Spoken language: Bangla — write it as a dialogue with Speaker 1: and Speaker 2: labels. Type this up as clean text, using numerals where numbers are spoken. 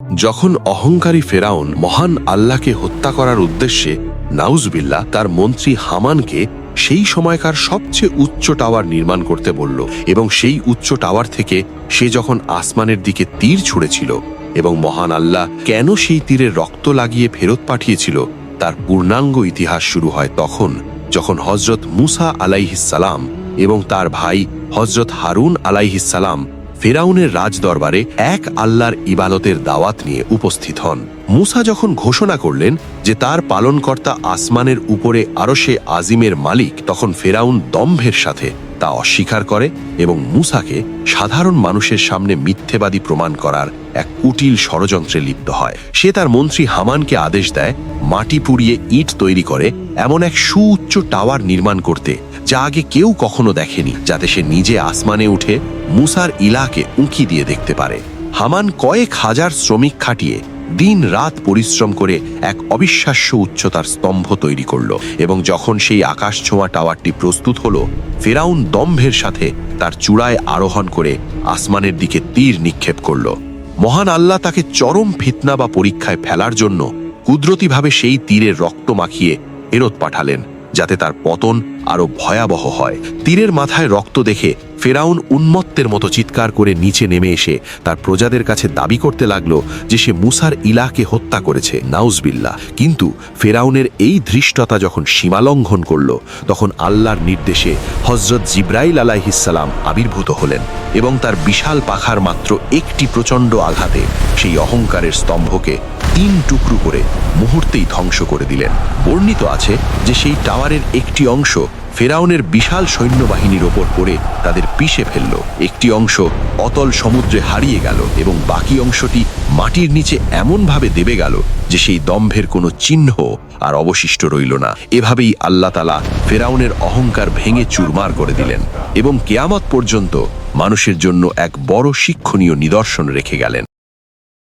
Speaker 1: যখন অহংকারী ফেরাউন মহান আল্লাহকে হত্যা করার উদ্দেশ্যে নাউজবিল্লাহ তার মন্ত্রী হামানকে সেই সময়কার সবচেয়ে উচ্চ টাওয়ার নির্মাণ করতে বলল, এবং সেই উচ্চ টাওয়ার থেকে সে যখন আসমানের দিকে তীর ছুঁড়েছিল এবং মহান আল্লাহ কেন সেই তীরে রক্ত লাগিয়ে ফেরত পাঠিয়েছিল তার পূর্ণাঙ্গ ইতিহাস শুরু হয় তখন, যখন হজরত মুসা আলাইহিসসালাম এবং তার ভাই হজরত হারুন আলাইহিসসালাম ফেরাউনের রাজদরবারে এক আল্লাহর ইবাদতের দাওয়াত নিয়ে উপস্থিত হন। মুসা যখন ঘোষণা করলেন যে তার পালনকর্তা আসমানের উপরে আরশে আজিমের মালিক, তখন ফেরাউন দম্ভের সাথে তা অস্বীকার করে এবং মুসাকে সাধারণ মানুষের সামনে মিথ্যেবাদী প্রমাণ করার এক কুটিল ষড়যন্ত্রে লিপ্ত হয়। সে তার মন্ত্রী হামানকে আদেশ দেয় মাটি পুড়িয়ে ইট তৈরি করে এমন এক সুউচ্চ টাওয়ার নির্মাণ করতে যা আগে কেউ কখনো দেখেনি, যাতে সে নিজে আসমানে উঠে মুসার ইলাকে উঁকি দিয়ে দেখতে পারে। হামান কয়েক হাজার শ্রমিক খাটিয়ে দিন রাত পরিশ্রম করে এক অবিশ্বাস্য উচ্চতার স্তম্ভ তৈরি করল, এবং যখন সেই আকাশ ছোঁয়া টাওয়ারটি প্রস্তুত হলো, ফেরাউন দম্ভের সাথে তার চূড়ায় আরোহণ করে আসমানের দিকে তীর নিক্ষেপ করল। মহান আল্লাহ তাকে চরম ফিতনা বা পরীক্ষায় ফেলার জন্য কুদরতিভাবে সেই তীরের রক্ত মাখিয়ে ফেরত পাঠালেন, যাতে তার পতন আরো ভয়াবহ হয়। তীরের মাথায় রক্ত দেখে ফেরাউন উন্মত্তের মতো চিৎকার করে নিচে নেমে এসে তার প্রজাদের কাছে দাবি করতে লাগলো যে সে মুসার ইলাকে হত্যা করেছে, নাউজবিল্লাহ। কিন্তু ফেরাউনের এই ধৃষ্টতা যখন সীমালঙ্ঘন করল, তখন আল্লাহর নির্দেশে হজরত জিব্রাইল আলাইহিসসালাম আবির্ভূত হলেন এবং তার বিশাল পাখার মাত্র একটি প্রচণ্ড আঘাতে সেই অহংকারের স্তম্ভকে 3 টুকরো করে মুহূর্তেই ধ্বংস করে দিলেন। বর্ণিত আছে যে সেই টাওয়ারের একটি অংশ ফেরাউনের বিশাল সৈন্যবাহিনীর ওপর পড়ে তাদের পিষে ফেলল, একটি অংশ অতল সমুদ্রে হারিয়ে গেল এবং বাকি অংশটি মাটির নিচে এমনভাবে দেবে গেল যে সেই দম্ভের কোনো চিহ্ন আর অবশিষ্ট রইল না। এভাবেই আল্লাহ তাআলা ফেরাউনের অহংকার ভেঙে চুরমার করে দিলেন এবং কিয়ামত পর্যন্ত মানুষের জন্য এক বড় শিক্ষণীয় নিদর্শন রেখে গেলেন।